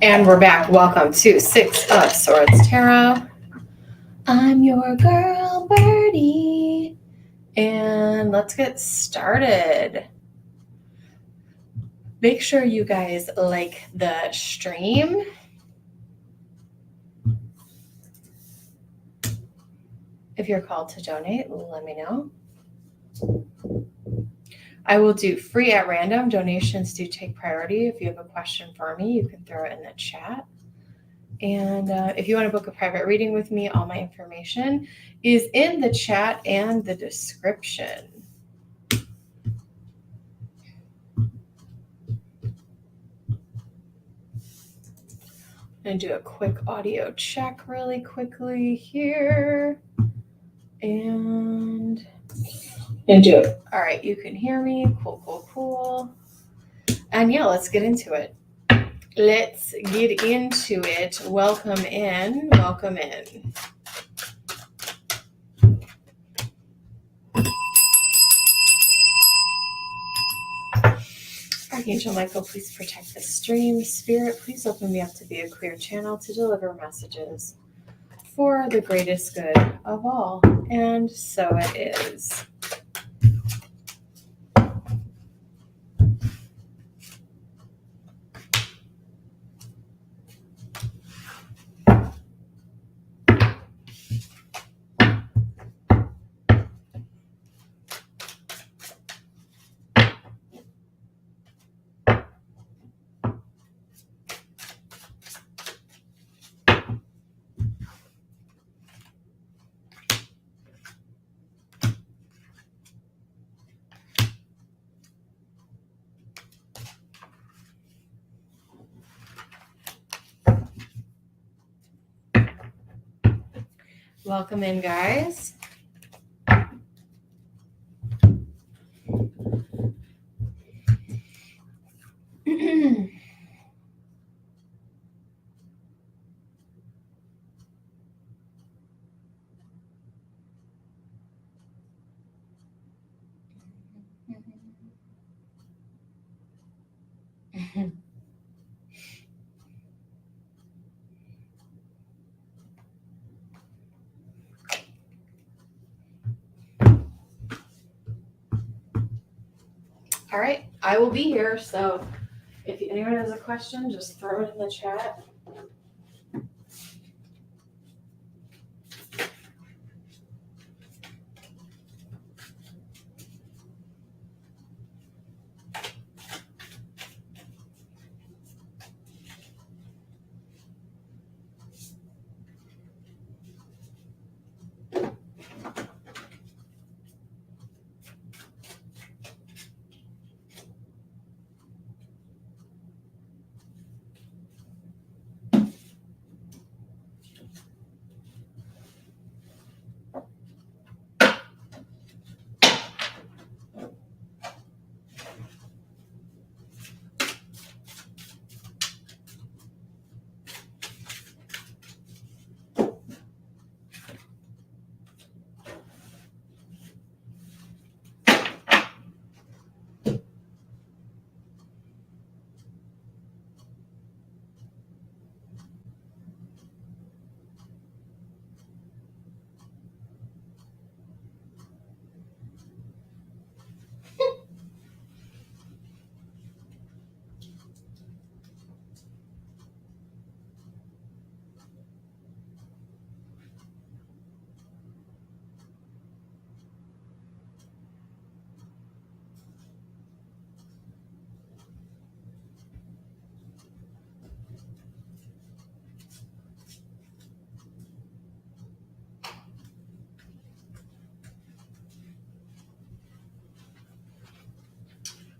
And we're back. Welcome to Six of Swords Tarot. I'm your girl, Birdie. And let's get started. Make sure you guys like the stream. If you're called to donate, let me know. I will do free at random. Donations do take priority. If you have a question for me, you can throw it in the chat. And if you want to book a private reading with me, all my information is in the chat and the description. I'm going to do a quick audio check really quickly here. And do it. All right, you can hear me. Cool. And yeah, let's get into it. Welcome in. Archangel Michael, please protect the stream. Spirit, please open me up to be a clear channel to deliver messages for the greatest good of all. And so it is. Welcome in, guys. All right, I will be here, so if anyone has a question, just throw it in the chat.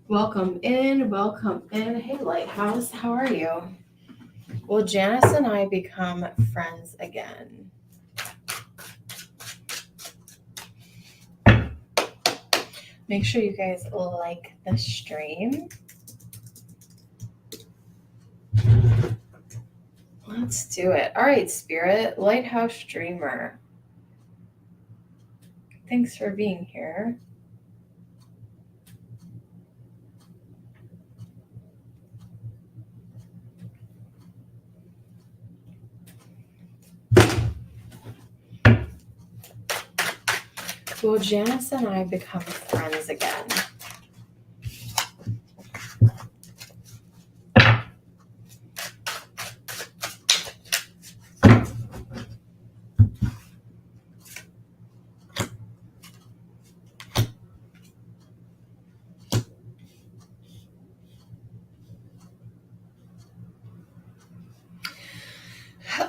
Welcome in. Hey, Lighthouse, how are you? Will Janice and I become friends again? Make sure you guys like the stream. Let's do it. All right, Spirit, Lighthouse Dreamer. Thanks for being here. Will Janice and I become friends again?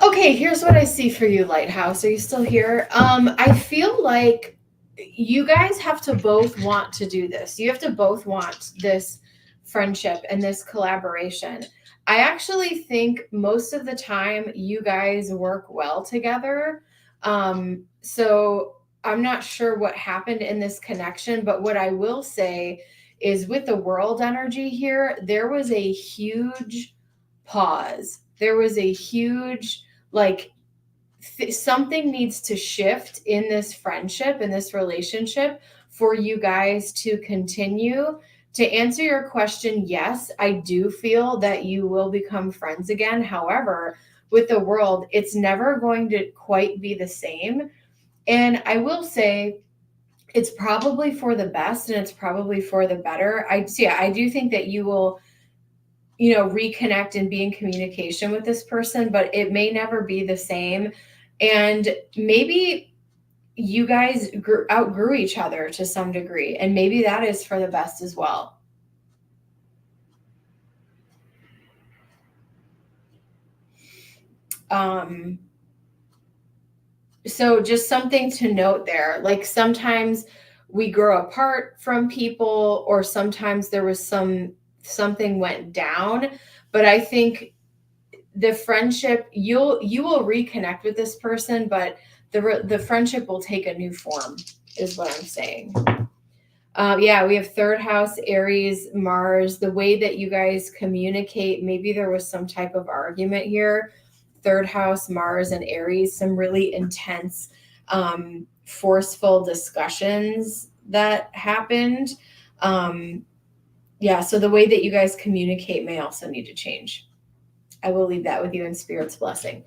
Okay, here's what I see for you, Lighthouse. Are you still here? I feel like you guys have to both want to do this. You have to both want this friendship and this collaboration. I actually think most of the time you guys work well together. So I'm not sure what happened in this connection, but what I will say is with the world energy here, there was a huge pause. There was a huge, like, something needs to shift in this friendship, in this relationship, for you guys to continue. To answer your question, yes, I do feel that you will become friends again. However, with the world, it's never going to quite be the same. And I will say, it's probably for the best and it's probably for the better. I do think that you will, reconnect and be in communication with this person, but it may never be the same. And maybe you guys outgrew each other to some degree, and maybe that is for the best as well. So just something to note there. Like sometimes we grow apart from people, or sometimes there was something went down. But I think the friendship, you will reconnect with this person, but the friendship will take a new form, is what I'm saying. Yeah, we have third house, Aries, Mars. The way that you guys communicate, maybe there was some type of argument here. Third house, Mars, and Aries, some really intense, forceful discussions that happened. Yeah, so the way that you guys communicate may also need to change. I will leave that with you in Spirit's blessing.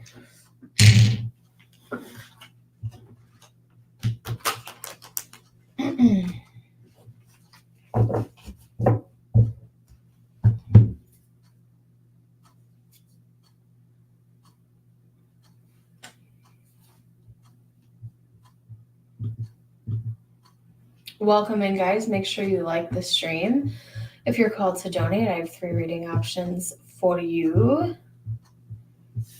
Welcome in, guys. Make sure you like the stream. If you're called to donate, I have 3 reading options for you.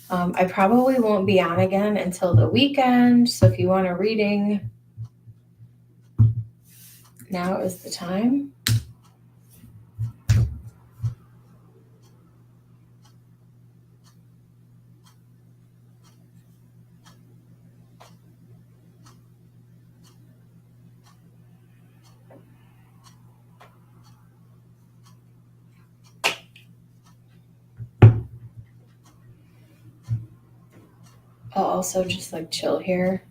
I probably won't be on again until the weekend. So if you want a reading, now is the time. I'll also just like chill here.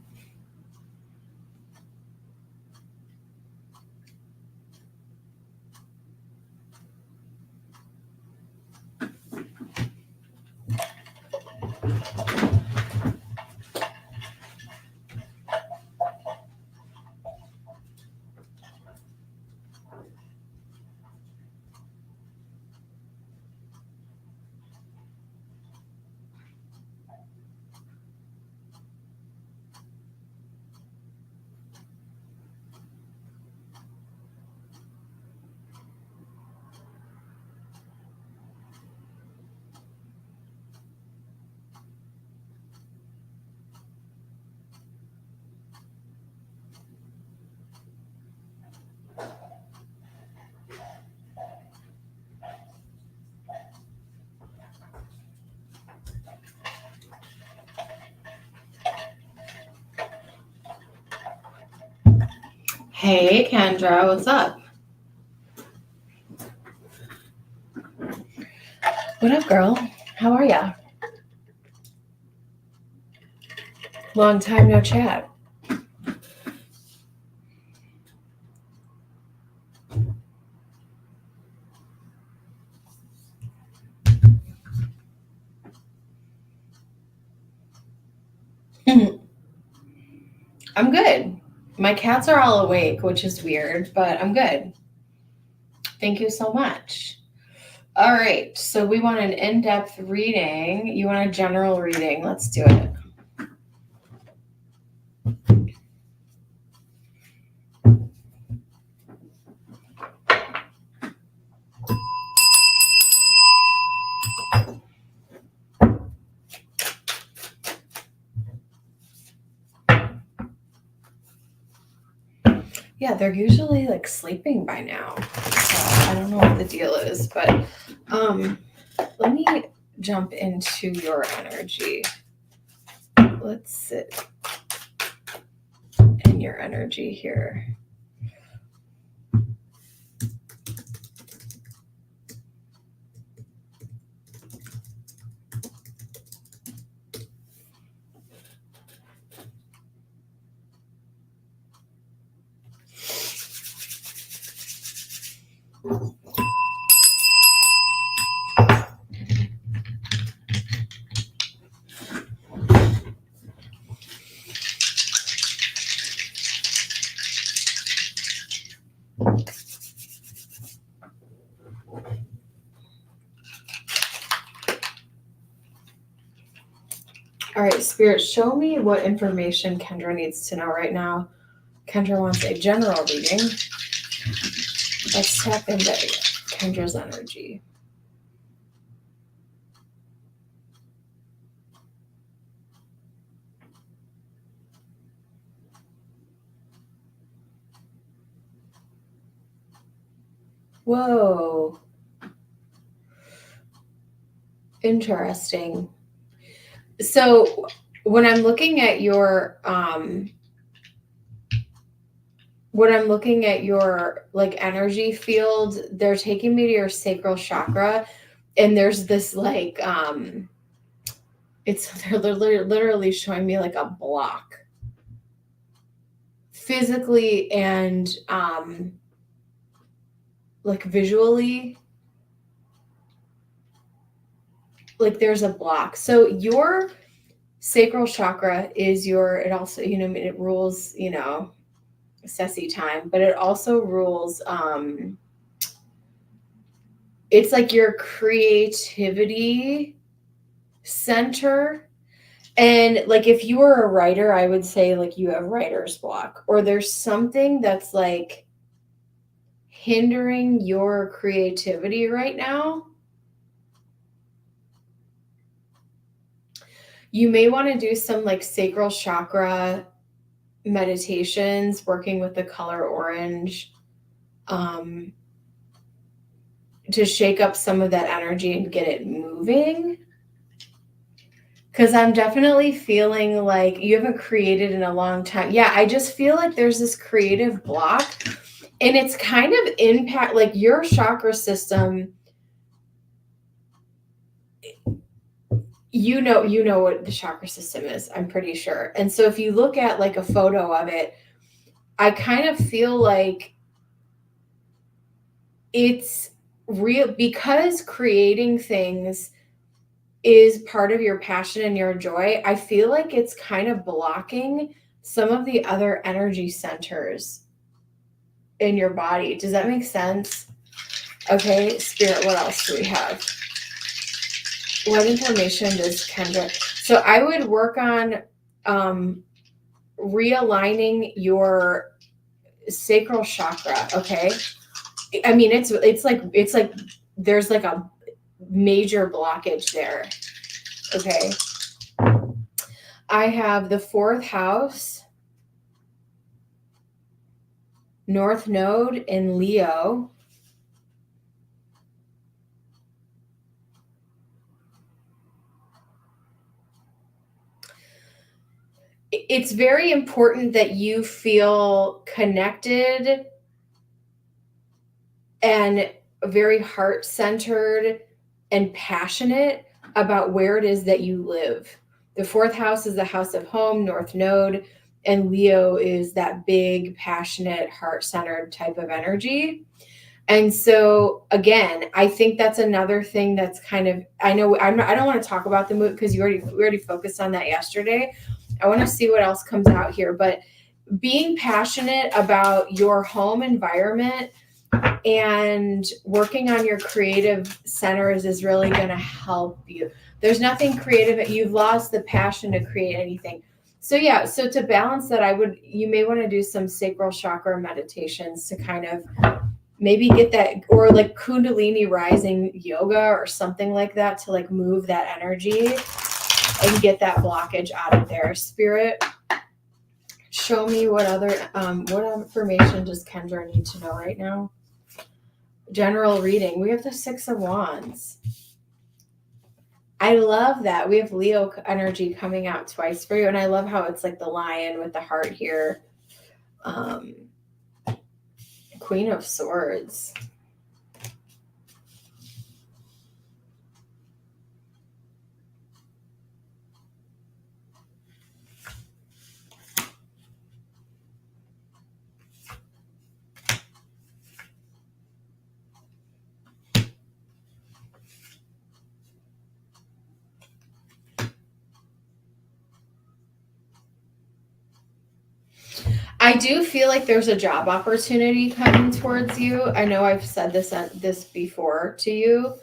Hey, Kendra, what's up? What up, girl? How are ya? Long time no chat. I'm good. My cats are all awake, which is weird, but I'm good. Thank you so much. All right, so we want an in-depth reading. You want a general reading? Let's do it. Yeah, they're usually like sleeping by now. So I don't know what the deal is, but let me jump into your energy. Let's sit in your energy here. All right, Spirit, show me what information Kendra needs to know right now. Kendra wants a general reading. Let's tap into Kendra's energy. Whoa. Interesting. So when I'm looking at your like energy field, they're taking me to your sacral chakra, and there's this like they're literally showing me like a block physically and like visually, like there's a block. So your sacral chakra is it also, it rules, Ceci time, but it also rules, it's like your creativity center. And like, if you were a writer, I would say like you have writer's block, or there's something that's like hindering your creativity right now. You may want to do some like sacral chakra meditations, working with the color orange, to shake up some of that energy and get it moving. Because I'm definitely feeling like you haven't created in a long time. Yeah, I just feel like there's this creative block, and it's kind of impact like your chakra system. You know what the chakra system is, I'm pretty sure. And so if you look at like a photo of it, I kind of feel like it's real, because creating things is part of your passion and your joy. I feel like it's kind of blocking some of the other energy centers in your body. Does that make sense? Okay, Spirit, what else do we have? What information does Kendra? So I would work on realigning your sacral chakra. Okay, I mean it's like there's like a major blockage there. Okay, I have the 4th house, North Node in Leo. It's very important that you feel connected and very heart-centered and passionate about where it is that you live. The 4th house is the house of home, North Node, and Leo is that big, passionate, heart-centered type of energy. And so again, I think that's another thing that's kind of, I don't want to talk about the mood because we already focused on that yesterday. I want to see what else comes out here, but being passionate about your home environment and working on your creative centers is really going to help you. There's nothing creative. You've lost the passion to create anything. So yeah, so to balance that, you may want to do some sacral chakra meditations to kind of maybe get that, or like Kundalini rising yoga or something like that to like move that energy and get that blockage out of there. Spirit, show me what information does Kendra need to know right now? General reading. We have the Six of Wands. I love that. We have Leo energy coming out twice for you. And I love how it's like the lion with the heart here. Queen of Swords. I do feel like there's a job opportunity coming towards you. I know I've said this before to you.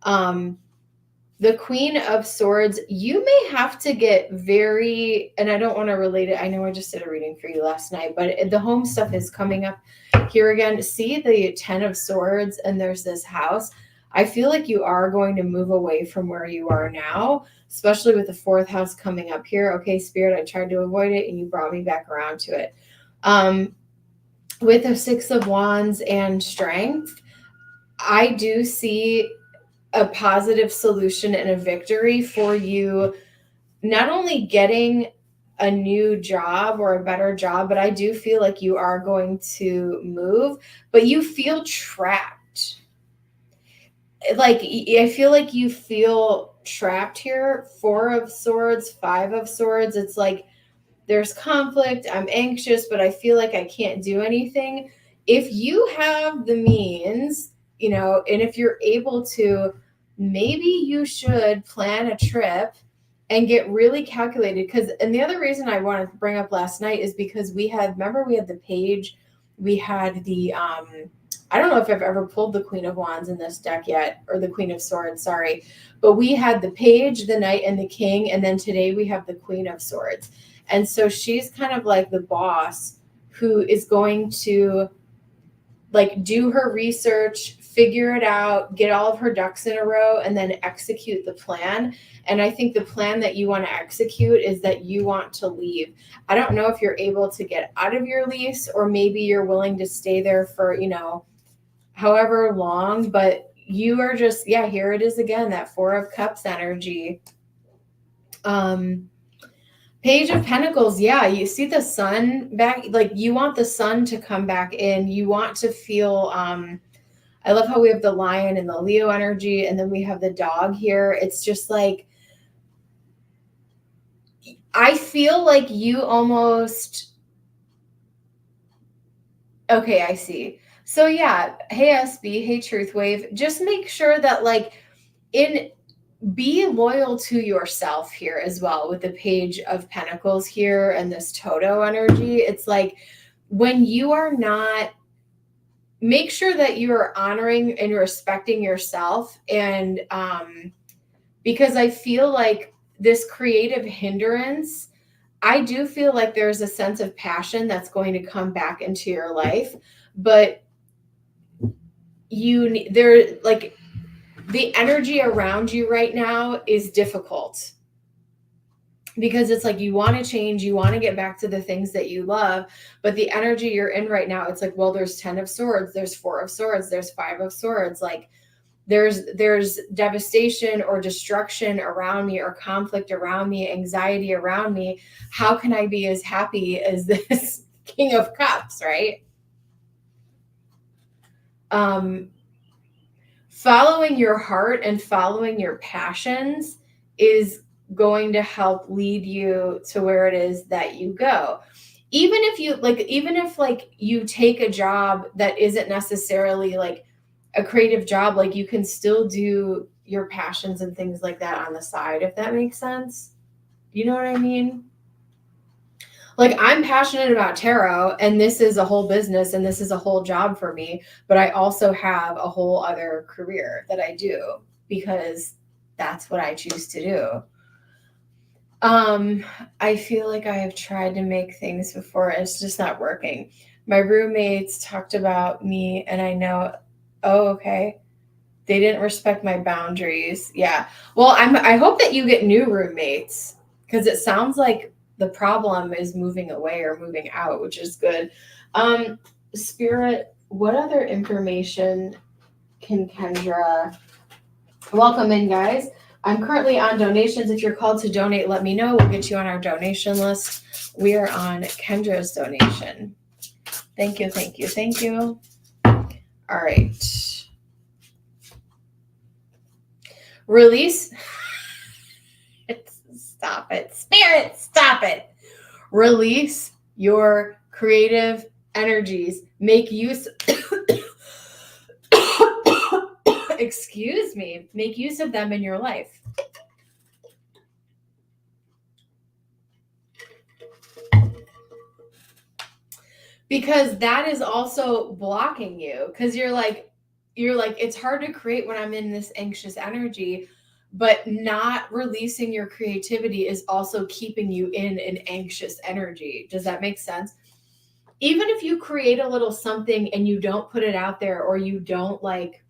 The Queen of Swords, you may have to get very, and I don't want to relate it. I know I just did a reading for you last night, but the home stuff is coming up here again. See the 10 of Swords, and there's this house. I feel like you are going to move away from where you are now, especially with the 4th house coming up here. Okay, Spirit, I tried to avoid it, and you brought me back around to it. With the 6 of Wands and Strength, I do see a positive solution and a victory for you, not only getting a new job or a better job, but I do feel like you are going to move, but you feel trapped. Like, I feel like you feel trapped here. 4 of Swords, 5 of Swords. It's like, there's conflict, I'm anxious, but I feel like I can't do anything. If you have the means, and if you're able to, maybe you should plan a trip and get really calculated. And the other reason I wanted to bring up last night is because we had the page, we had the, I don't know if I've ever pulled the Queen of Wands in this deck yet, or the Queen of Swords, sorry. But we had the page, the Knight, and the King, and then today we have the Queen of Swords. And so she's kind of like the boss who is going to like do her research, figure it out, get all of her ducks in a row, and then execute the plan. And I think the plan that you want to execute is that you want to leave. I don't know if you're able to get out of your lease, or maybe you're willing to stay there for, however long, but you are just, here it is again, that 4 of Cups energy. Page of Pentacles, you see the sun back, like you want the sun to come back in. You want to feel, I love how we have the lion and the Leo energy, and then we have the dog here. It's just like, I feel like you almost, okay, I see. So hey SB, hey Truth Wave, just make sure that be loyal to yourself here as well with the Page of Pentacles here and this Toto energy. It's like when you are not, make sure that you are honoring and respecting yourself. And because I feel like this creative hindrance, I do feel like there's a sense of passion that's going to come back into your life, but the energy around you right now is difficult because it's like you want to change, you want to get back to the things that you love, but the energy you're in right now, it's like, well, there's 10 of Swords, there's 4 of Swords, there's 5 of Swords. Like there's devastation or destruction around me, or conflict around me, anxiety around me. How can I be as happy as this King of Cups, right? Following your heart and following your passions is going to help lead you to where it is that you go. Even if you take a job that isn't necessarily like a creative job, like you can still do your passions and things like that on the side, if that makes sense. You know what I mean? Like, I'm passionate about tarot, and this is a whole business and this is a whole job for me, but I also have a whole other career that I do because that's what I choose to do. I feel like I have tried to make things before. It's just not working. My roommates talked about me, and I know, oh, okay. They didn't respect my boundaries. Yeah. Well, I hope that you get new roommates because it sounds like the problem is moving away or moving out, which is good. Spirit, what other information can Kendra welcome in, guys? I'm currently on donations. If you're called to donate, let me know. We'll get you on our donation list. We are on Kendra's donation. Thank you, thank you, thank you. All right. Release. Stop it. Spirit, stop it. Release your creative energies. Make use. Excuse me. Make use of them in your life. Because that is also blocking you. Because you're like, it's hard to create when I'm in this anxious energy, but not releasing your creativity is also keeping you in an anxious energy. Does that make sense? Even if you create a little something and you don't put it out there, or you don't like,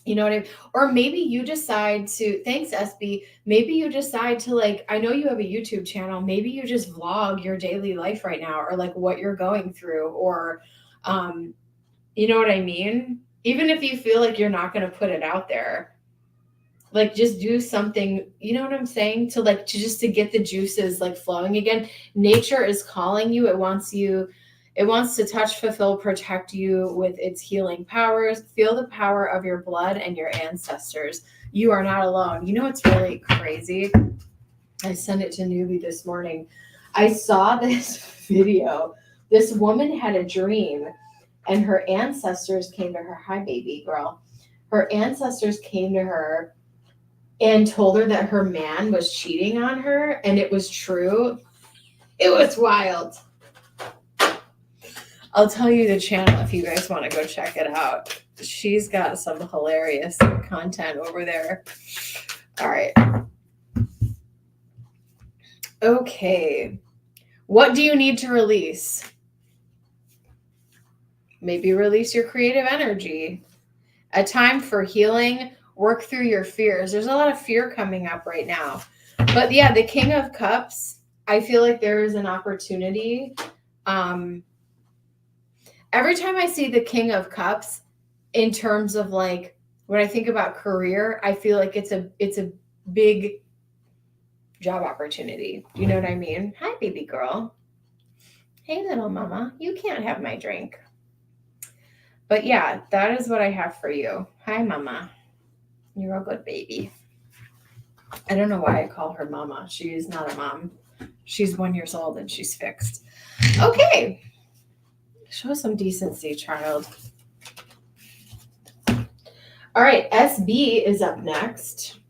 you know what I mean? Or maybe you decide to, thanks SB, maybe you decide to like, I know you have a YouTube channel, maybe you just vlog your daily life right now, or like what you're going through, or you know what I mean? Even if you feel like you're not going to put it out there, like just do something, you know what I'm saying? To like, to just to get the juices like flowing again. Nature is calling you. It wants to touch, fulfill, protect you with its healing powers. Feel the power of your blood and your ancestors. You are not alone. You know what's really crazy? I sent it to Newbie this morning. I saw this video. This woman had a dream, and her ancestors came to her. Hi, baby girl. Her ancestors came to her and told her that her man was cheating on her, and it was true. It was wild. I'll tell you the channel if you guys want to go check it out. She's got some hilarious content over there. All right. Okay. What do you need to release? Maybe release your creative energy. A time for healing. Work through your fears. There's a lot of fear coming up right now. But yeah, the King of Cups, I feel like there is an opportunity. Every time I see the King of Cups, in terms of like when I think about career, I feel like it's a big job opportunity. Do you know what I mean? Hi, baby girl. Hey, little mama. You can't have my drink. But yeah, that is what I have for you. Hi, mama. You're a good baby. I don't know why I call her mama. She is not a mom. She's 1 year old and she's fixed. Okay. Show some decency, child. All right, SB is up next.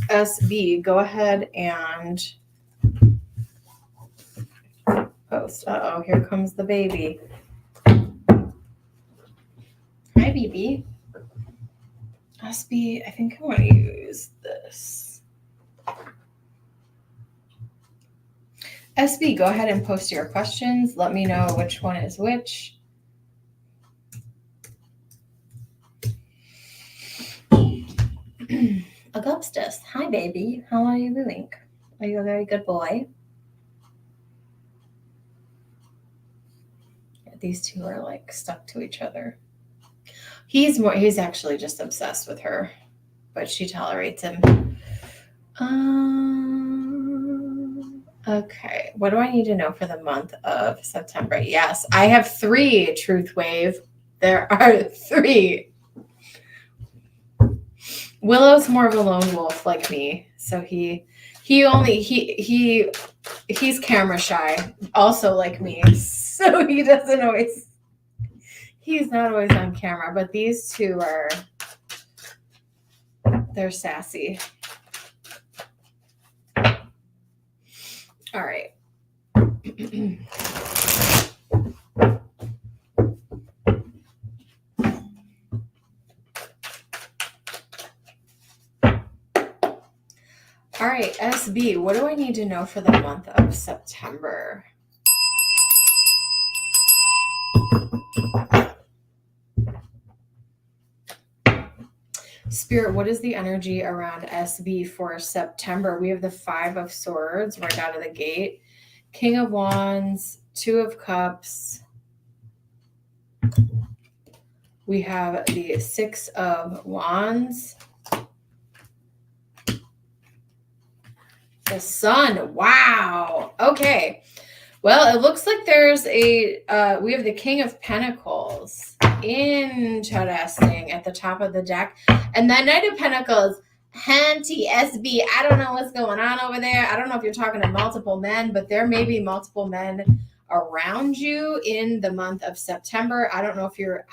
SB, go ahead and post. Uh-oh, here comes the baby. Hi, baby. SB, I think I want to use this. SB, go ahead and post your questions. Let me know which one is which. Augustus, hi, baby. How are you doing? Are you a very good boy? These two are like stuck to each other. He's actually just obsessed with her, but she tolerates him. Okay, what do I need to know for the month of September? Yes, I have 3, Truth Wave. There are 3. Willow's more of a lone wolf like me, so he's camera shy, also like me, so he's not always on camera, but these two they're sassy. All right. All right, SB, what do I need to know for the month of September? Spirit, what is the energy around SB for September? We have the 5 of Swords right out of the gate, King of Wands, 2 of Cups. We have the 6 of Wands, the Sun. Wow. Okay. Well, it looks like there's we have the King of Pentacles. Interesting at the top of the deck. And that Knight of Pentacles, Hunty, SB, I don't know what's going on over there. I don't know if you're talking to multiple men, but there may be multiple men around you in the month of September. I don't know if you're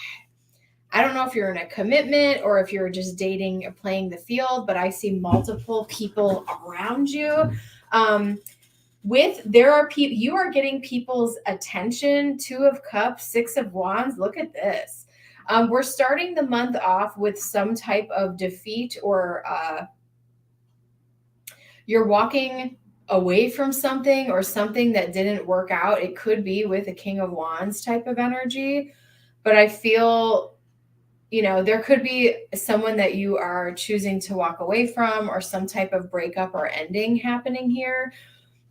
in a commitment or if you're just dating or playing the field, but I see multiple people around you. You are getting people's attention. 2 of Cups, 6 of Wands. Look at this. We're starting the month off with some type of defeat, or you're walking away from something or something that didn't work out. It could be with a King of Wands type of energy, but I feel, there could be someone that you are choosing to walk away from, or some type of breakup or ending happening here.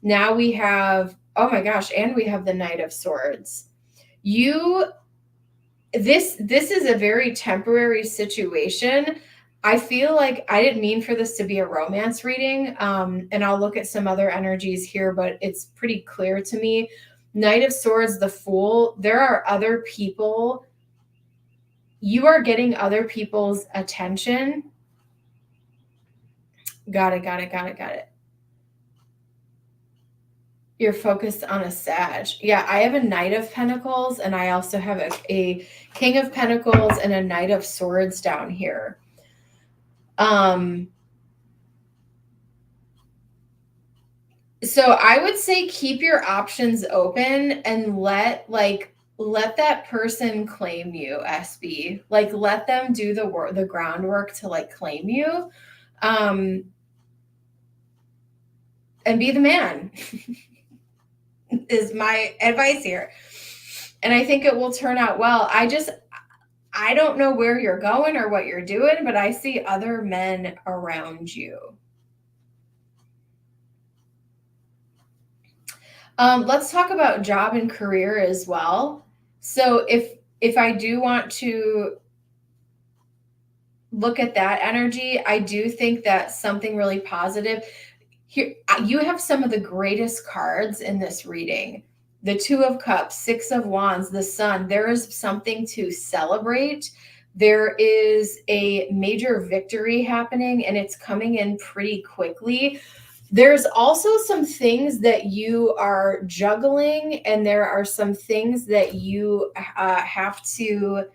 Now we have, oh my gosh, and we have the Knight of Swords. This is a very temporary situation. I feel like I didn't mean for this to be a romance reading, and I'll look at some other energies here, but it's pretty clear to me. Knight of Swords, the Fool, there are other people. You are getting other people's attention. Got it. You're focused on a Sag. Yeah, I have a Knight of Pentacles, and I also have a King of Pentacles and a Knight of Swords down here. So I would say keep your options open and let that person claim you, SB. Let them do the groundwork to claim you. And be the man. Is my advice here. And I think it will turn out well. I don't know where you're going or what you're doing, but I see other men around you. Let's talk about job and career as well. So if I do want to look at that energy, I do think that something really positive. Here, you have some of the greatest cards in this reading. The 2 of Cups, 6 of Wands, the Sun. There is something to celebrate. There is a major victory happening, and it's coming in pretty quickly. There's also some things that you are juggling, and there are some things that you have to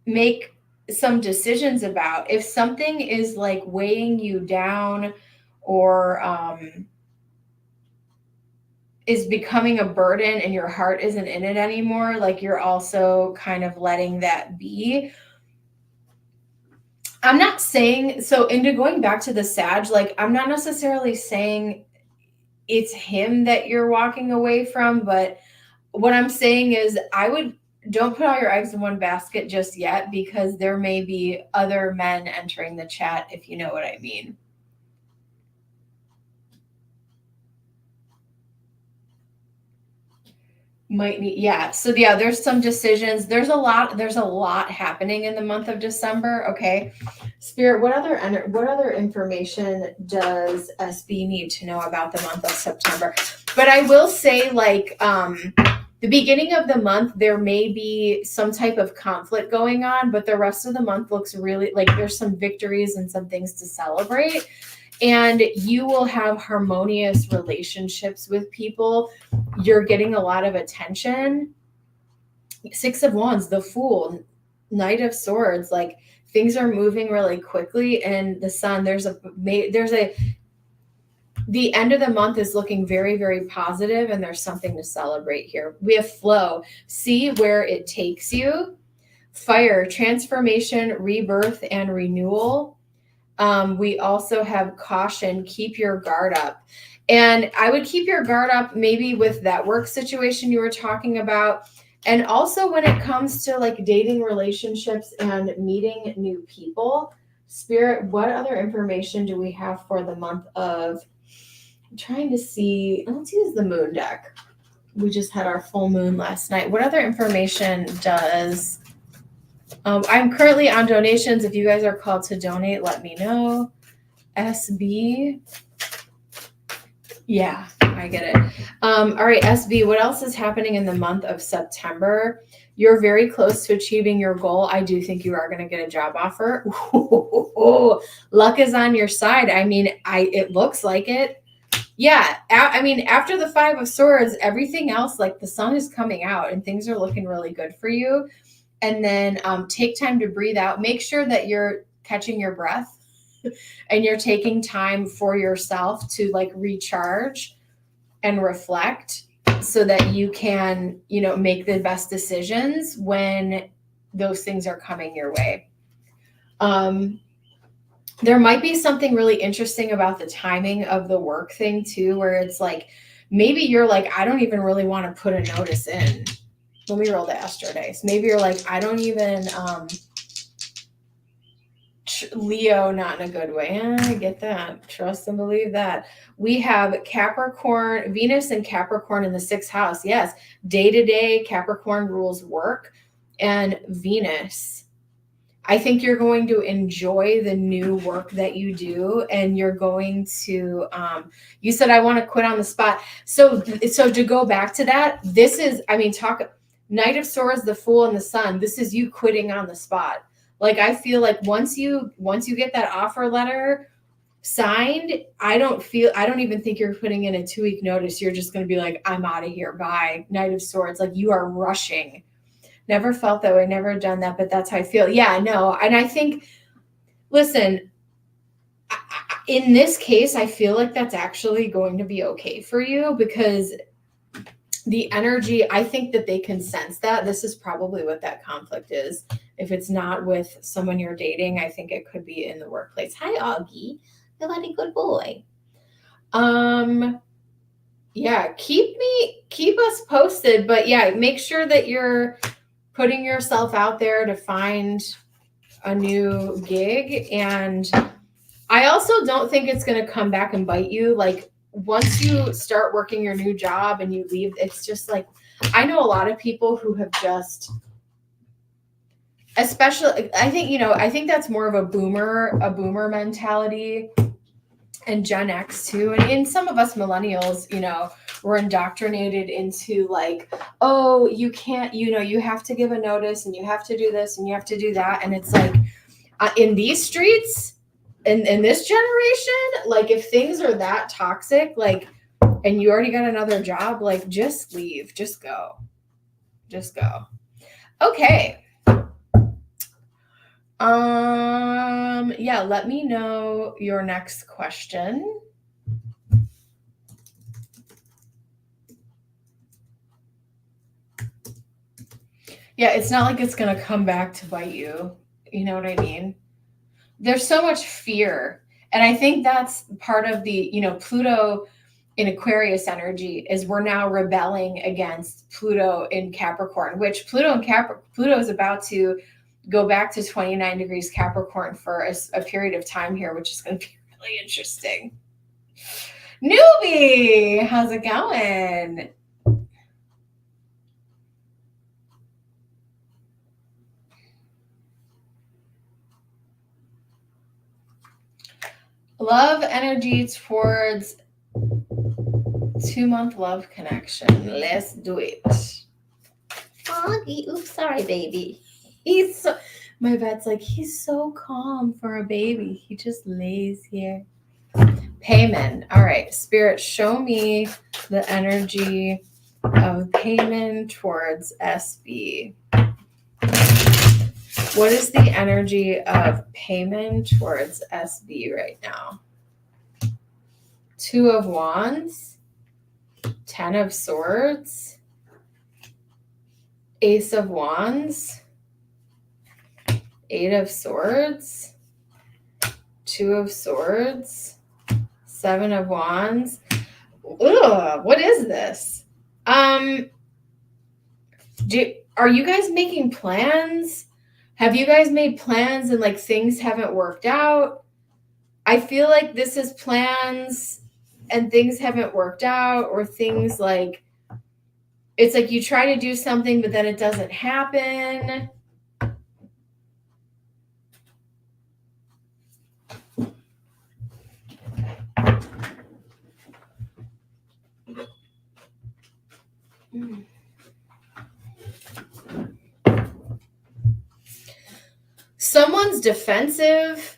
make some decisions about. If something is weighing you down, or is becoming a burden and your heart isn't in it anymore, you're also kind of letting that be. I'm not saying, so into going back to the Sag, I'm not necessarily saying it's him that you're walking away from, but what I'm saying is don't put all your eggs in one basket just yet, because there may be other men entering the chat, if you know what I mean. So there's some decisions. There's a lot happening in the month of December. Okay. Spirit, what other information does SB need to know about the month of September? But I will say, the beginning of the month, there may be some type of conflict going on, but the rest of the month looks really there's some victories and some things to celebrate. And you will have harmonious relationships with people. You're getting a lot of attention. 6 of Wands, the Fool, Knight of Swords, things are moving really quickly. And the Sun, there's a the end of the month is looking very, very positive, and there's something to celebrate here. We have flow. See where it takes you. Fire, transformation, rebirth, and renewal. We also have caution, keep your guard up. And I would keep your guard up maybe with that work situation you were talking about. And also when it comes to like dating relationships and meeting new people. Spirit, what other information do we have for the month of, I'm trying to see, let's use the moon deck. We just had our full moon last night. What other information does, I'm currently on donations. If you guys are called to donate, let me know. SB. Yeah, I get it. All right, SB, what else is happening in the month of September? You're very close to achieving your goal. I do think you are going to get a job offer. Ooh, luck is on your side. I mean, it looks like it. Yeah, I mean, after the 5 of Swords, everything else, like the sun is coming out and things are looking really good for you. And then take time to breathe out. Make sure that you're catching your breath and you're taking time for yourself to like recharge and reflect so that you can, make the best decisions when those things are coming your way. There might be something really interesting about the timing of the work thing too, where it's like, maybe you're like, I don't even really want to put a notice in. Let me roll the Astro dice. Maybe you're like, I don't even, Leo, not in a good way. I get that. Trust and believe that. We have Capricorn, Venus and Capricorn in the 6th house. Yes. Day to day, Capricorn rules work. And Venus, I think you're going to enjoy the new work that you do. And you're going to, you said, I want to quit on the spot. So to go back to that, this is, Knight of Swords, the Fool, and the Sun. This is you quitting on the spot. Like, I feel like once you get that offer letter signed, I don't even think you're putting in a 2-week notice. You're just going to be like, I'm out of here. Bye. Knight of Swords. Like, you are rushing. Never felt that way. Never done that, but that's how I feel. Yeah, no. And I think, listen, in this case, I feel like that's actually going to be okay for you because the energy, I think that they can sense that. This is probably what that conflict is. If it's not with someone you're dating, I think it could be in the workplace. Hi, Augie. You're a very good boy. Yeah, keep us posted, but yeah, make sure that you're putting yourself out there to find a new gig. And I also don't think it's going to come back and bite you. Like, once you start working your new job and you leave, it's just like, I know a lot of people who have just, especially, I think that's more of a boomer mentality, and Gen X too. And some of us millennials, we're indoctrinated into like, oh, you can't, you have to give a notice and you have to do this and you have to do that. And it's like, in these streets, in this generation, like if things are that toxic, like, and you already got another job, like just leave, just go. Okay. Yeah, let me know your next question. Yeah, it's not like it's going to come back to bite you. You know what I mean? There's so much fear. And I think that's part of the, Pluto in Aquarius energy is we're now rebelling against Pluto in Capricorn, which Pluto is about to go back to 29 degrees Capricorn for a period of time here, which is going to be really interesting. Newbie, how's it going? Love energy towards 2-month love connection. Let's do it. Foggy. Oops, sorry, baby. My vet's like, he's so calm for a baby. He just lays here. Payment. All right, Spirit, show me the energy of payment towards SB. What is the energy of payment towards SB right now? Two of Wands, 10 of Swords, Ace of Wands, 8 of Swords, 2 of Swords, 7 of Wands. Ugh, what is this? Are you guys making plans? Have you guys made plans and like things haven't worked out? I feel like this is plans and things haven't worked out, or things like, it's like you try to do something, but then it doesn't happen. Someone's defensive.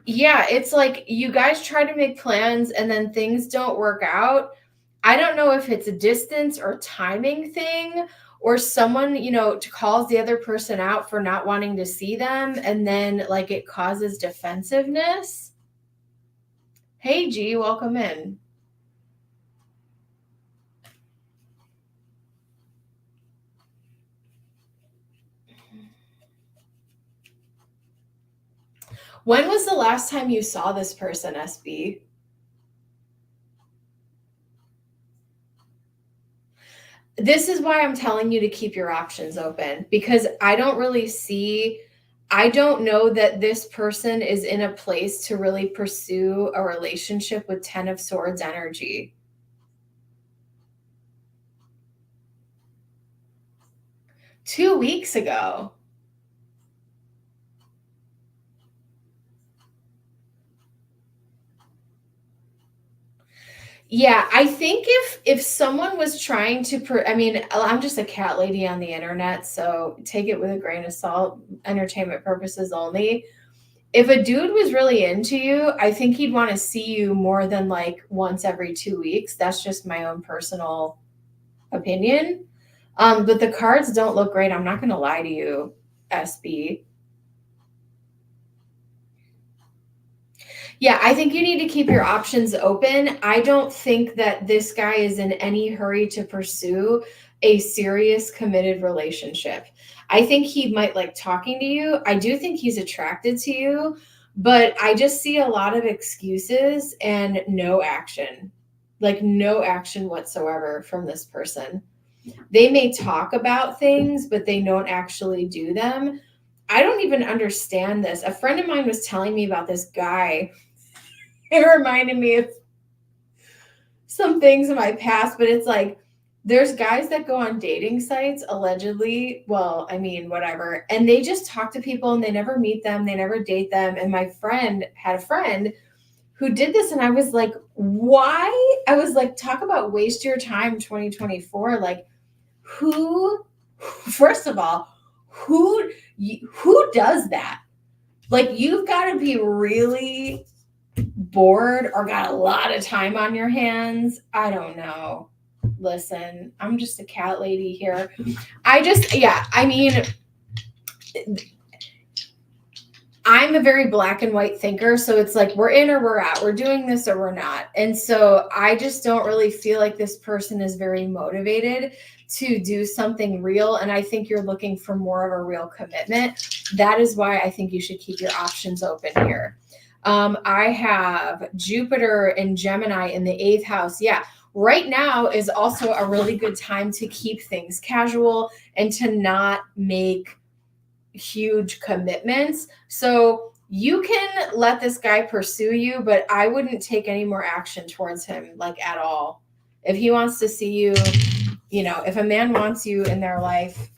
Yeah, it's like you guys try to make plans and then things don't work out. I don't know if it's a distance or timing thing, or someone, calls the other person out for not wanting to see them, and then like it causes defensiveness. Hey, G, welcome in. When was the last time you saw this person, SB? This is why I'm telling you to keep your options open, because I don't know that this person is in a place to really pursue a relationship with 10 of Swords energy. Two weeks ago. Yeah, I think if someone was trying to, I'm just a cat lady on the internet, so take it with a grain of salt, entertainment purposes only. If a dude was really into you, I think he'd want to see you more than like once every 2 weeks. That's just my own personal opinion. But the cards don't look great. I'm not going to lie to you, SB. Yeah, I think you need to keep your options open. I don't think that this guy is in any hurry to pursue a serious, committed relationship. I think he might like talking to you. I do think he's attracted to you, but I just see a lot of excuses and no action, like no action whatsoever from this person. They may talk about things, but they don't actually do them. I don't even understand this. A friend of mine was telling me about this guy. It reminded me of some things in my past, but it's like there's guys that go on dating sites allegedly. Well, I mean, whatever. And they just talk to people and they never meet them. They never date them. And my friend had a friend who did this. And I was like, why? I was like, talk about waste your time 2024. Like first of all, who does that? Like you've got to be really bored or got a lot of time on your hands. I don't know. Listen, I'm just a cat lady here. I'm a very black and white thinker. So it's like we're in or we're out. We're doing this or we're not. And so I just don't really feel like this person is very motivated to do something real. And I think you're looking for more of a real commitment. That is why I think you should keep your options open here. I have Jupiter and Gemini in the 8th house. Yeah. Right now is also a really good time to keep things casual and to not make huge commitments. So you can let this guy pursue you, but I wouldn't take any more action towards him, like at all. If he wants to see you, if a man wants you in their life,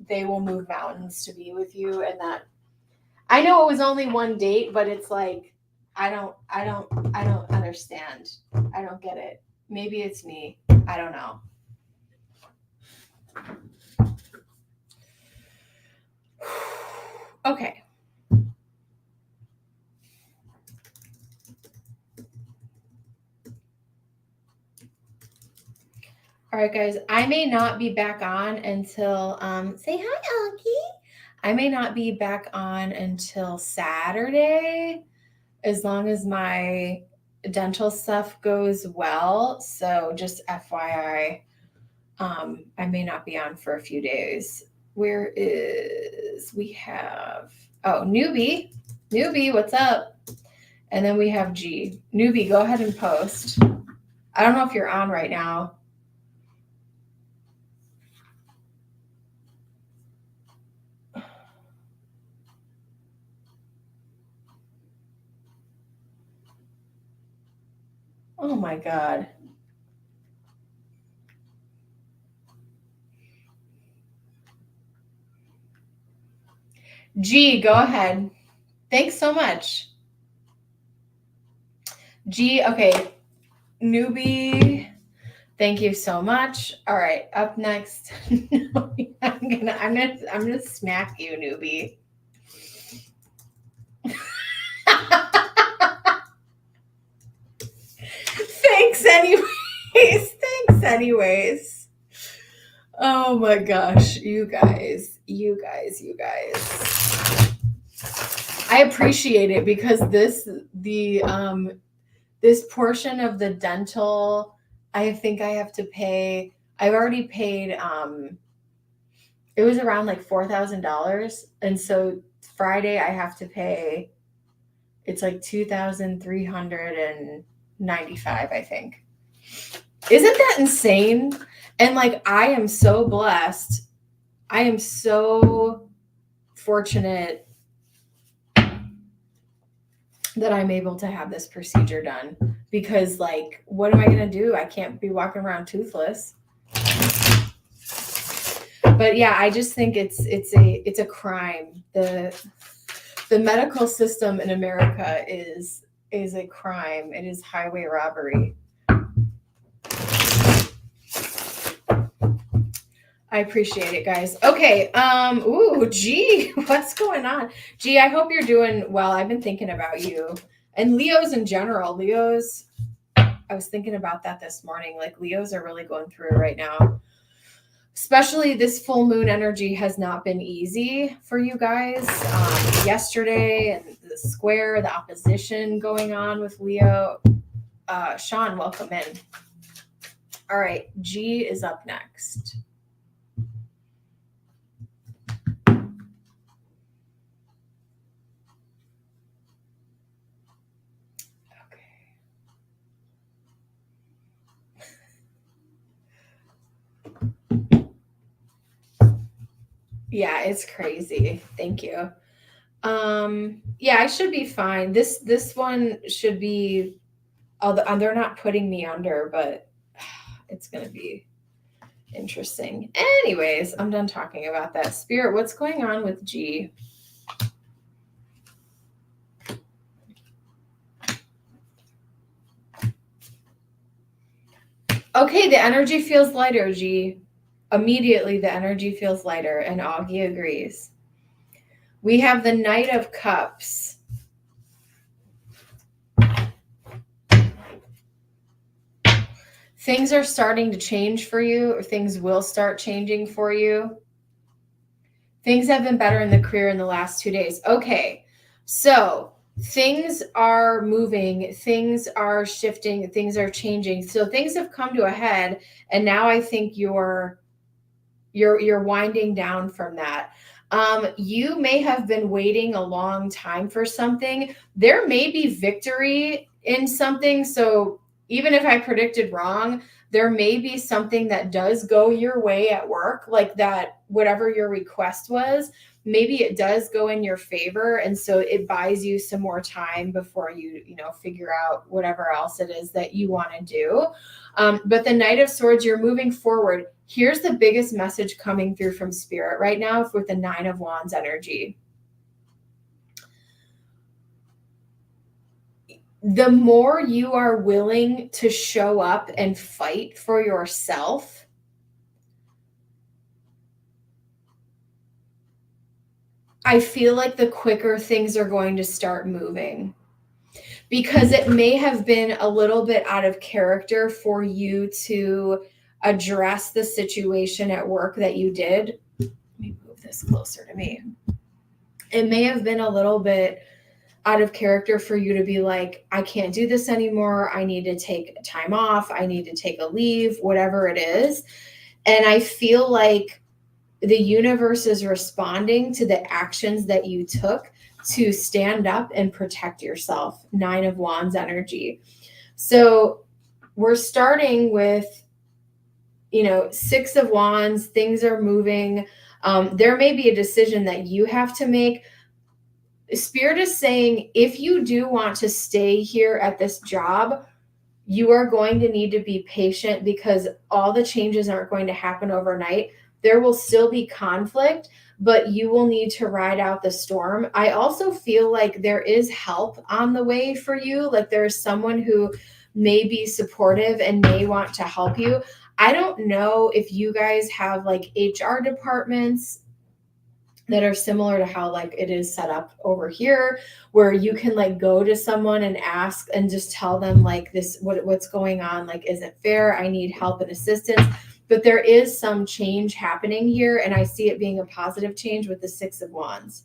they will move mountains to be with you. And that, I know it was only one date, but it's like, I don't understand. I don't get it. Maybe it's me. I don't know. Okay. All right, guys, I may not be back on until, say hi, Alki. I may not be back on until Saturday, as long as my dental stuff goes well. So just FYI, I may not be on for a few days. We have, Newbie, what's up? And then we have G. Newbie, go ahead and post. I don't know if you're on right now. Oh my God. G, go ahead. Thanks so much. G, okay. Newbie, thank you so much. All right, up next. I'm gonna smack you, Newbie. Thanks anyways. Oh my gosh, you guys. I appreciate it because this portion of the dental, I think I have to pay. I've already paid it was around like $4,000, and so Friday I have to pay, it's like $2,395, I think. Isn't that insane? And like, I am so blessed. I am so fortunate that I'm able to have this procedure done, because like, what am I going to do? I can't be walking around toothless. But yeah, I just think it's a crime. The medical system in America is a crime. It is highway robbery. I appreciate it, guys. Okay. G, what's going on? G, I hope you're doing well. I've been thinking about you and Leos in general. I was thinking about that this morning. Like, Leos are really going through it right now. Especially this full moon energy has not been easy for you guys. Yesterday, and the square, the opposition going on with Leo. Sean, welcome in. All right, G is up next. Yeah, it's crazy. Thank you. Yeah, I should be fine. This one should be, although they're not putting me under, but it's going to be interesting. Anyways, I'm done talking about that. Spirit, what's going on with G? Okay, the energy feels lighter, G. Immediately, the energy feels lighter, and Augie agrees. We have the Knight of Cups. Things are starting to change for you, or things will start changing for you. Things have been better in the career in the last 2 days. Okay, so things are moving, things are shifting, things are changing. So things have come to a head, and now I think you're winding down from that. You may have been waiting a long time for something. There may be victory in something. So even if I predicted wrong, there may be something that does go your way at work, like that, whatever your request was, maybe it does go in your favor. And so it buys you some more time before you figure out whatever else it is that you want to do. But the Knight of Swords, you're moving forward. Here's the biggest message coming through from Spirit right now with the Nine of Wands energy. The more you are willing to show up and fight for yourself, I feel like the quicker things are going to start moving. Because it may have been a little bit out of character for you to address the situation at work that you did. Let me move this closer to me. It may have been a little bit out of character for you to be like, I can't do this anymore. I need to take time off. I need to take a leave, whatever it is. And I feel like the universe is responding to the actions that you took to stand up and protect yourself. 9 of Wands energy. So we're starting with, 6 of Wands, things are moving. There may be a decision that you have to make. Spirit is saying, if you do want to stay here at this job, you are going to need to be patient because all the changes aren't going to happen overnight. There will still be conflict, but you will need to ride out the storm. I also feel like there is help on the way for you. Like there's someone who may be supportive and may want to help you. I don't know if you guys have like HR departments that are similar to how like it is set up over here, where you can like go to someone and ask and just tell them like this, what's going on? Like, is it fair? I need help and assistance. But there is some change happening here, and I see it being a positive change with the 6 of Wands.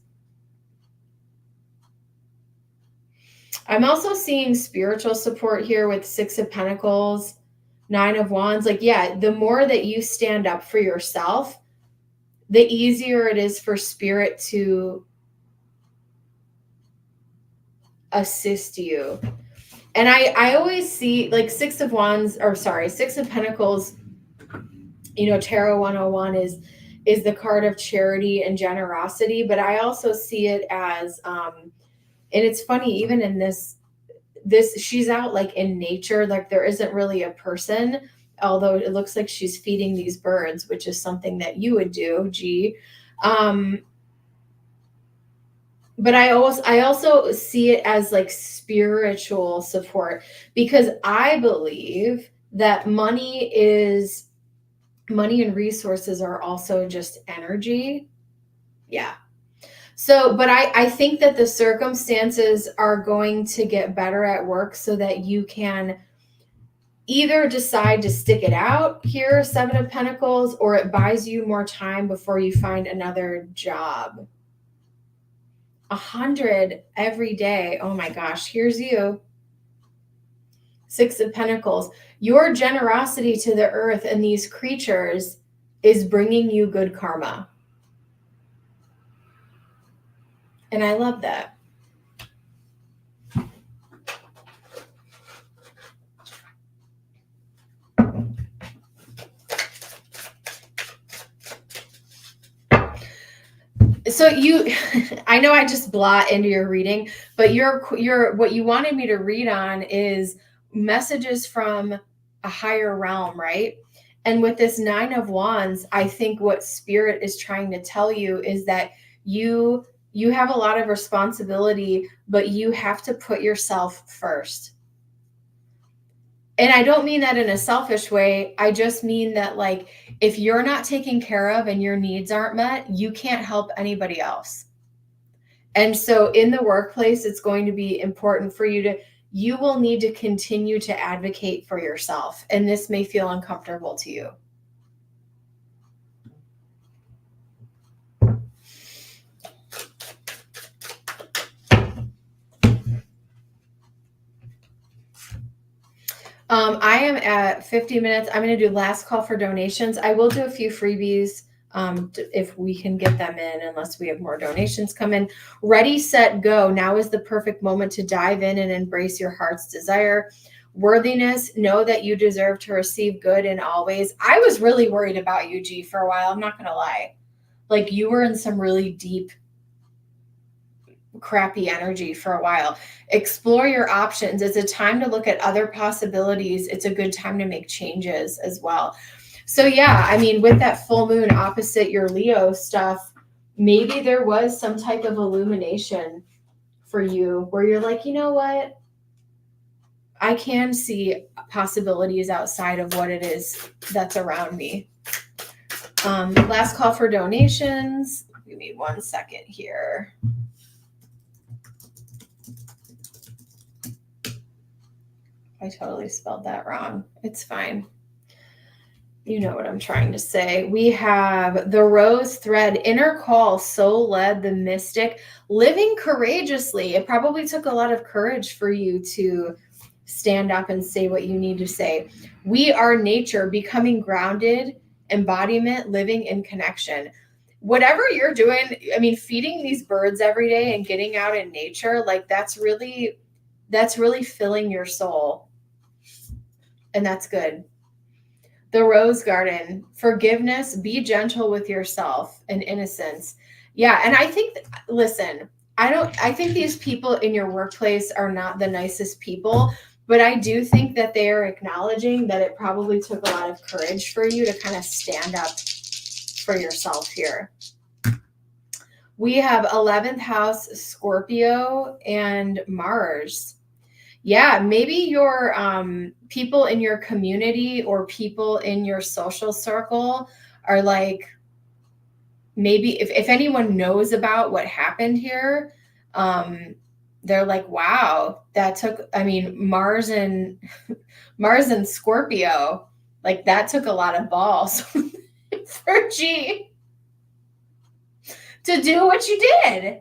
I'm also seeing spiritual support here with 6 of Pentacles, 9 of Wands. Like, yeah, the more that you stand up for yourself, the easier it is for spirit to assist you. And I always see like 6 of Pentacles, Tarot 101 is the card of charity and generosity, but I also see it as, and it's funny, even in this, she's out like in nature, like there isn't really a person, although it looks like she's feeding these birds, which is something that you would do, G. But I also see it as like spiritual support, because I believe that money and resources are also just energy. Yeah. So, but I think that the circumstances are going to get better at work so that you can either decide to stick it out here, 7 of Pentacles, or it buys you more time before you find another job. 100 every day. Oh my gosh, here's you. 6 of Pentacles. Your generosity to the earth and these creatures is bringing you good karma. And I love that. So I know I just blot into your reading, but what you wanted me to read on is messages from a higher realm, right? And with this 9 of Wands, I think what spirit is trying to tell you is that you have a lot of responsibility, but you have to put yourself first. And I don't mean that in a selfish way. I just mean that like, if you're not taken care of and your needs aren't met, you can't help anybody else. And so in the workplace, it's going to be important for you will need to continue to advocate for yourself. And this may feel uncomfortable to you. I am at 50 minutes. I'm going to do last call for donations. I will do a few freebies if we can get them in, unless we have more donations come in. Ready, set, go. Now is the perfect moment to dive in and embrace your heart's desire. Worthiness, know that you deserve to receive good in all ways. I was really worried about you, G, for a while. I'm not going to lie. Like you were in some really deep, crappy energy for a while. Explore your options. It's a time to look at other possibilities. It's a good time to make changes as well. So yeah, I mean, with that full moon opposite your Leo stuff, maybe there was some type of illumination for you where you're like, you know what? I can see possibilities outside of what it is that's around me. Last call for donations. Give me 1 second here. I totally spelled that wrong. It's fine. You know what I'm trying to say. We have the rose thread, inner call, soul led, the mystic, living courageously. It probably took a lot of courage for you to stand up and say what you need to say. We are nature, becoming grounded, embodiment, living in connection. Whatever you're doing, I mean, feeding these birds every day and getting out in nature, like that's really filling your soul. And that's good. The rose garden, forgiveness, be gentle with yourself, and innocence. Yeah, and I think listen, I think these people in your workplace are not the nicest people, but I do think that they are acknowledging that it probably took a lot of courage for you to kind of stand up for yourself here. We have 11th house, Scorpio, and Mars. Yeah, maybe your people in your community or people in your social circle are like, maybe if anyone knows about what happened here, they're like, wow, that took, I mean, Mars and Scorpio, like that took a lot of balls for G to do what you did.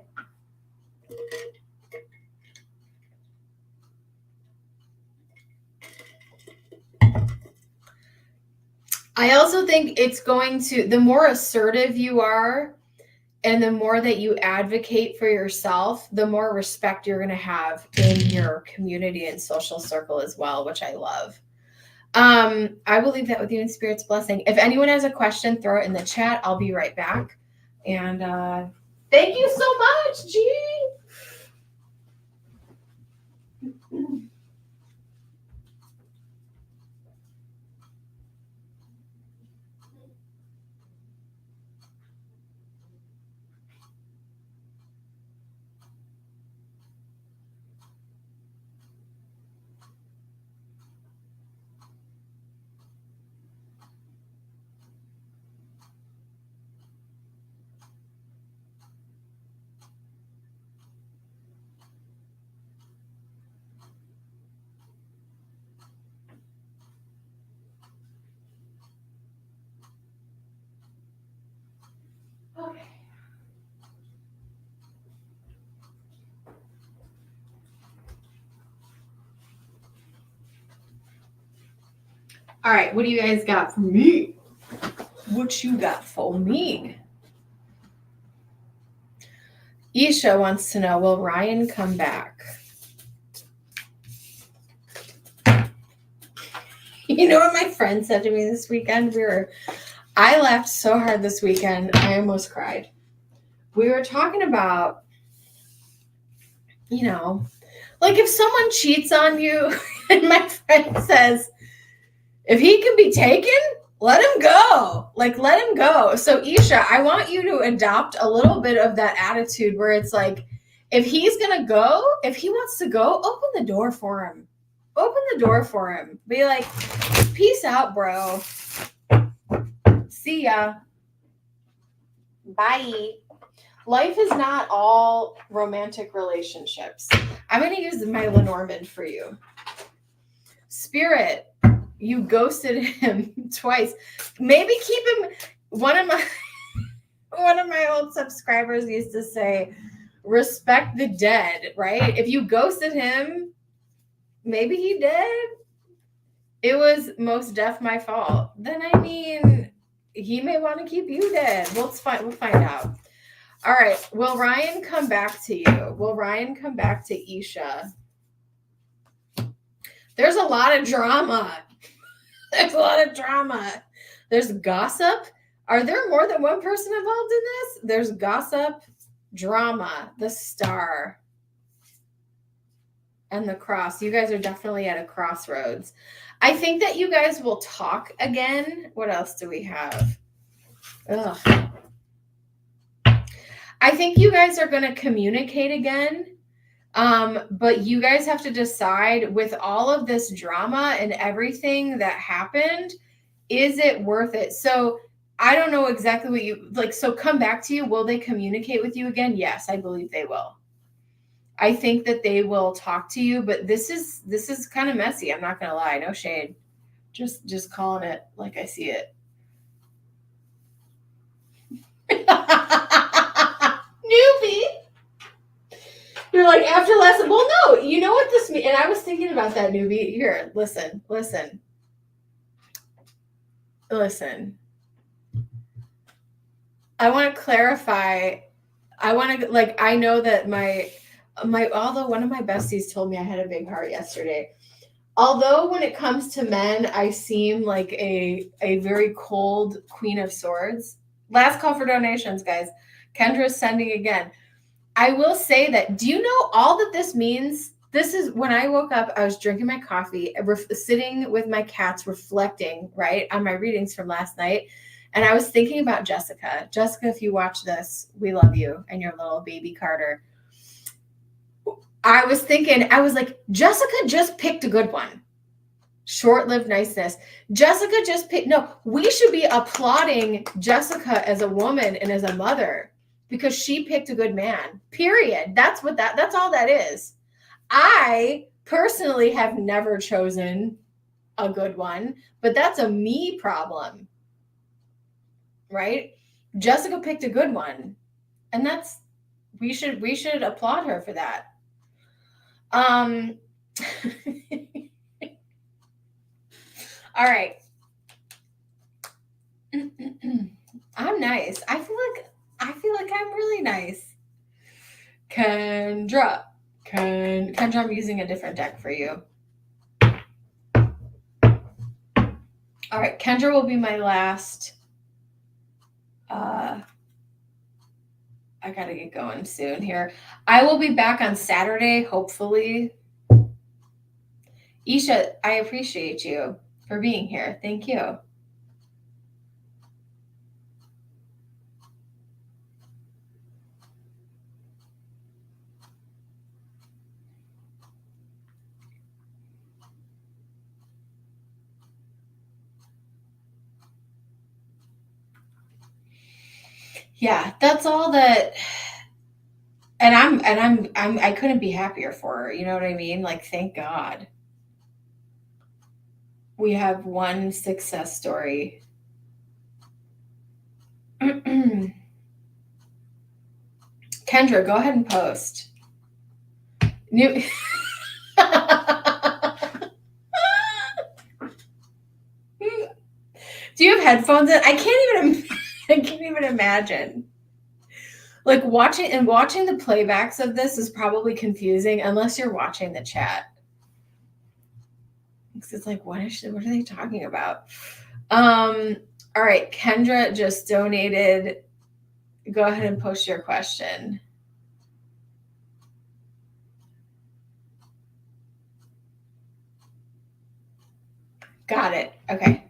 I also think it's going to, the more assertive you are and the more that you advocate for yourself, the more respect you're going to have in your community and social circle as well, which I love. I will leave that with you in Spirit's blessing. If anyone has a question, throw it in the chat. I'll be right back. And thank you so much, G. Okay. All right, what do you guys got for me? What you got for me? Isha wants to know, will Ryan come back? You know what my friend said to me this weekend? I laughed so hard this weekend, I almost cried. We were talking about, you know, like if someone cheats on you and my friend says, if he can be taken, let him go. Like, let him go. So Isha, I want you to adopt a little bit of that attitude where it's like, if he's going to go, if he wants to go, open the door for him. Open the door for him. Be like, peace out, bro. See ya. Bye. Life is not all romantic relationships. I'm going to use my Lenormand for you. Spirit, you ghosted him twice. Maybe keep him. One of my old subscribers used to say, respect the dead, right? If you ghosted him, maybe he did. It was most def my fault. Then I mean, he may want to keep you dead. We'll find out. All right. Will Ryan come back to you? Will Ryan come back to Isha? There's a lot of drama. There's a lot of drama. There's gossip. Are there more than one person involved in this? There's gossip, drama, the star, and the cross. You guys are definitely at a crossroads. I think that you guys will talk again. What else do we have? Ugh. I think you guys are going to communicate again. But you guys have to decide, with all of this drama and everything that happened, is it worth it? So I don't know exactly what you like. So come back to you. Will they communicate with you again? Yes, I believe they will. I think that they will talk to you, but this is kind of messy. I'm not going to lie. No shade. Just calling it like I see it. Newbie. You're like, after lesson. Well, no, you know what this means. And I was thinking about that, newbie. Here, listen. I want to clarify. I know that although one of my besties told me I had a big heart yesterday. Although when it comes to men, I seem like a very cold queen of swords. Last call for donations, guys. Kendra's sending again. I will say that, do you know all that this means? This is when I woke up, I was drinking my coffee, sitting with my cats, reflecting, right, on my readings from last night. And I was thinking about Jessica. Jessica, if you watch this, we love you and your little baby Carter. I was like, Jessica just picked a good one. Short-lived niceness. Jessica just picked, no, we should be applauding Jessica as a woman and as a mother because she picked a good man, period. That's all that is. I personally have never chosen a good one, but that's a me problem, right? Jessica picked a good one, and we should applaud her for that. All right. I'm nice. I feel like I'm really nice. Kendra, I'm using a different deck for you. All right, Kendra will be my last. I gotta get going soon here. I will be back on Saturday, hopefully. Isha, I appreciate you for being here. Thank you. Yeah, that's all that. And I couldn't be happier for her. You know what I mean? Like, thank God. We have one success story. Kendra, go ahead and post. Do you have headphones in? I can't even imagine. Like watching the playbacks of this is probably confusing unless you're watching the chat. It's like, what are they talking about? All right, Kendra just donated. Go ahead and post your question. Got it. Okay.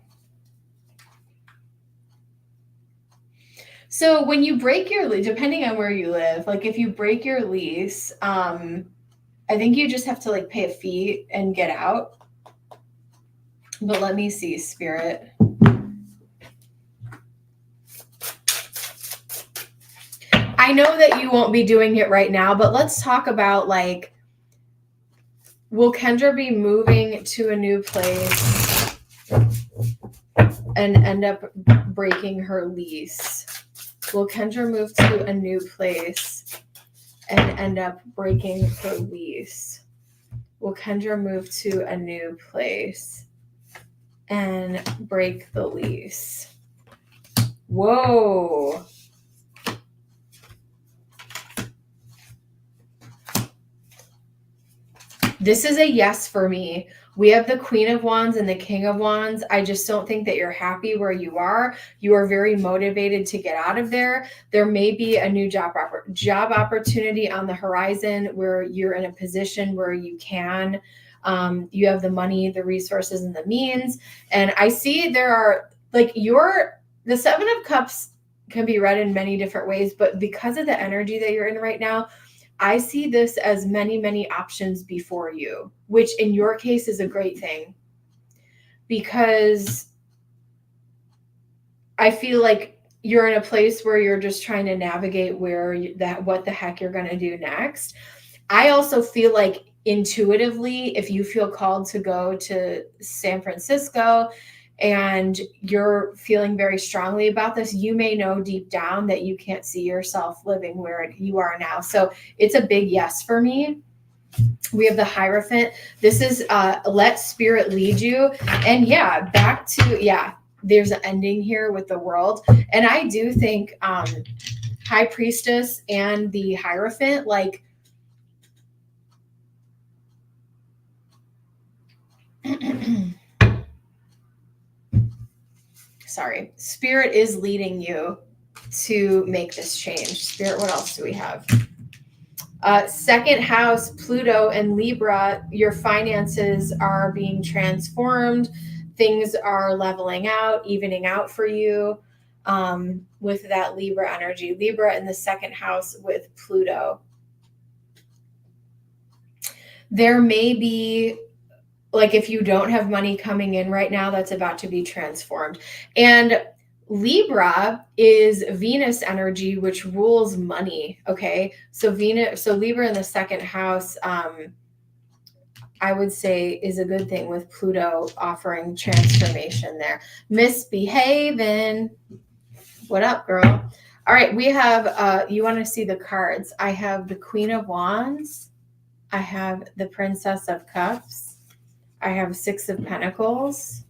So when you break your lease, depending on where you live, like if you break your lease, I think you just have to like pay a fee and get out. But let me see, Spirit. I know that you won't be doing it right now, but let's talk about like, will Kendra be moving to a new place and end up breaking her lease? Will Kendra move to a new place and end up breaking her lease? Will Kendra move to a new place and break the lease? Whoa. This is a yes for me. We have the Queen of Wands and the King of Wands. I just don't think that you're happy where you are. You are very motivated to get out of there. There may be a new job opportunity on the horizon where you're in a position where you can, you have the money, the resources, and the means. And I see there are like the Seven of Cups can be read in many different ways, but because of the energy that you're in right now, I see this as many, many options before you, which in your case is a great thing because I feel like you're in a place where you're just trying to navigate what the heck you're going to do next. I also feel like intuitively, if you feel called to go to San Francisco and you're feeling very strongly about this, you may know deep down that you can't see yourself living where you are now. So it's a big yes for me. We have the Hierophant. This is let spirit lead you. And yeah, back to, yeah, there's an ending here with the world. And I do think High Priestess and the Hierophant, like, sorry, spirit is leading you to make this change. Spirit, what else do we have? Second house, Pluto and Libra, your finances are being transformed. Things are leveling out, evening out for you with that Libra energy. Libra in the second house with Pluto. There may be, like, if you don't have money coming in right now, that's about to be transformed. And Libra is Venus energy, which rules money. Okay. So Libra in the second house, I would say is a good thing with Pluto offering transformation there. Misbehaving. What up, girl? All right. We have, you want to see the cards. I have the Queen of Wands. I have the Princess of Cups. I have Six of Pentacles.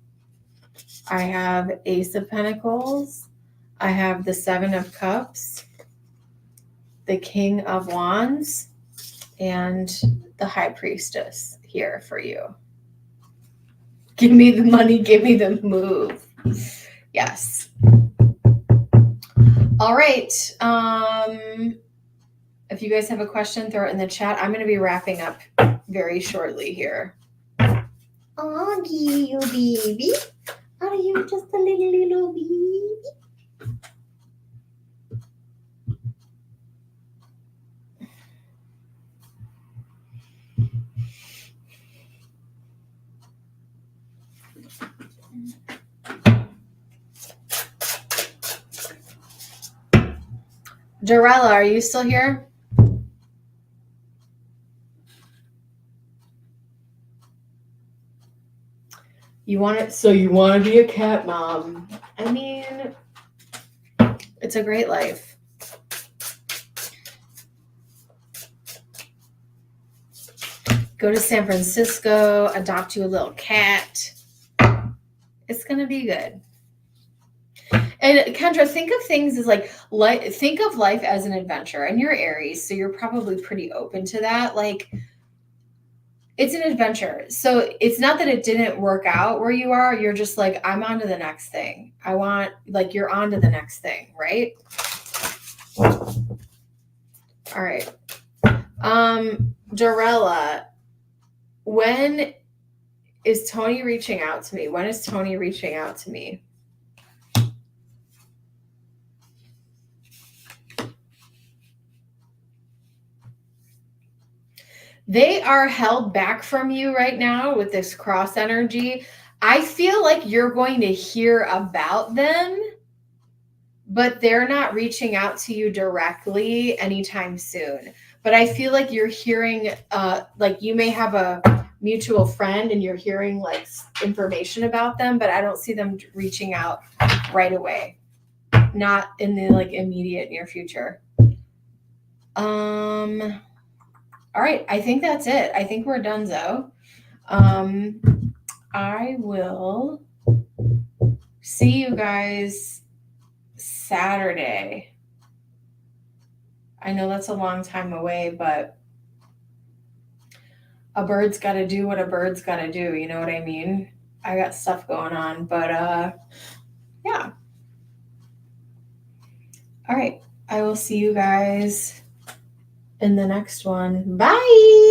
I have Ace of Pentacles. I have the Seven of Cups, the King of Wands, and the High Priestess here for you. Give me the money, give me the move. Yes. All right. If you guys have a question, throw it in the chat. I'm going to be wrapping up very shortly here. Oh, you baby. Are you just a little baby? Jarella, are you still here? You want it? So you want to be a cat mom? I mean, it's a great life. Go to San Francisco, adopt you a little cat. It's going to be good. And Kendra, think of things as like, think of life as an adventure. And you're Aries, so you're probably pretty open to that. Like, it's an adventure. So it's not that it didn't work out where you are. You're just like, I'm on to the next thing. You're on to the next thing, right? All right. Jarella, when is Tony reaching out to me? When is Tony reaching out to me? They are held back from you right now with this cross energy. I feel like you're going to hear about them, but they're not reaching out to you directly anytime soon. But I feel like you're hearing, like you may have a mutual friend and you're hearing like information about them, but I don't see them reaching out right away. Not in the like immediate near future. All right, I think that's it. I think we're donezo. I will see you guys Saturday. I know that's a long time away, but a bird's got to do what a bird's got to do. You know what I mean? I got stuff going on, but yeah. All right, I will see you guys in the next one. Bye.